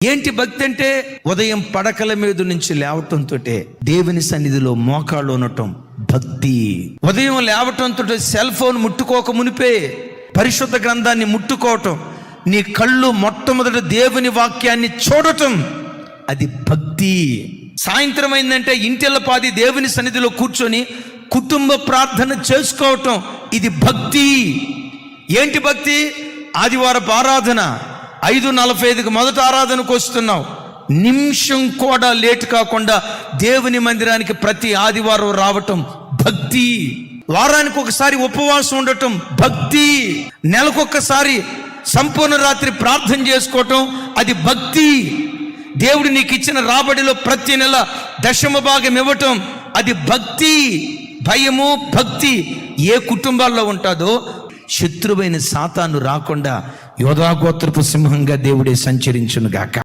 ఏంటి భక్తి అంటే? ఉదయం పడకల మీద నుంచి లేవటంతో దేవుని సన్నిధిలో మోకాళ్ళు ఉండటం భక్తి. ఉదయం లేవటంతో సెల్ ఫోన్ ముట్టుకోక మునిపే పరిశుద్ధ గ్రంథాన్ని ముట్టుకోవటం, నీ కళ్ళు మొట్టమొదటి దేవుని వాక్యాన్ని చూడటం, అది భక్తి. సాయంత్రం అయిందంటే ఇంటిల్లపాది దేవుని సన్నిధిలో కూర్చొని కుటుంబ ప్రార్థన చేసుకోవటం, ఇది భక్తి. ఏంటి భక్తి? ఆదివారపు ఆరాధన 5:45కి మొదటి ఆరాధనకు వస్తున్నావు, నిమిషం కూడా లేట్ కాకుండా దేవుని మందిరానికి ప్రతి ఆదివారం రావటం భక్తి. వారానికి ఒకసారి ఉపవాసం ఉండటం భక్తి. నెలకొకసారి సంపూర్ణ రాత్రి ప్రార్థన చేసుకోవటం, అది భక్తి. దేవుడు నీకు ఇచ్చిన రాబడిలో ప్రతి నెల 10వ భాగం ఇవ్వటం, అది భక్తి. భయము భక్తి ఏ కుటుంబాల్లో ఉంటుందో శత్రువైన సాతాను రాకుండా యోధా గోత్రపు సింహంగా దేవుడే సంచరించును గాక.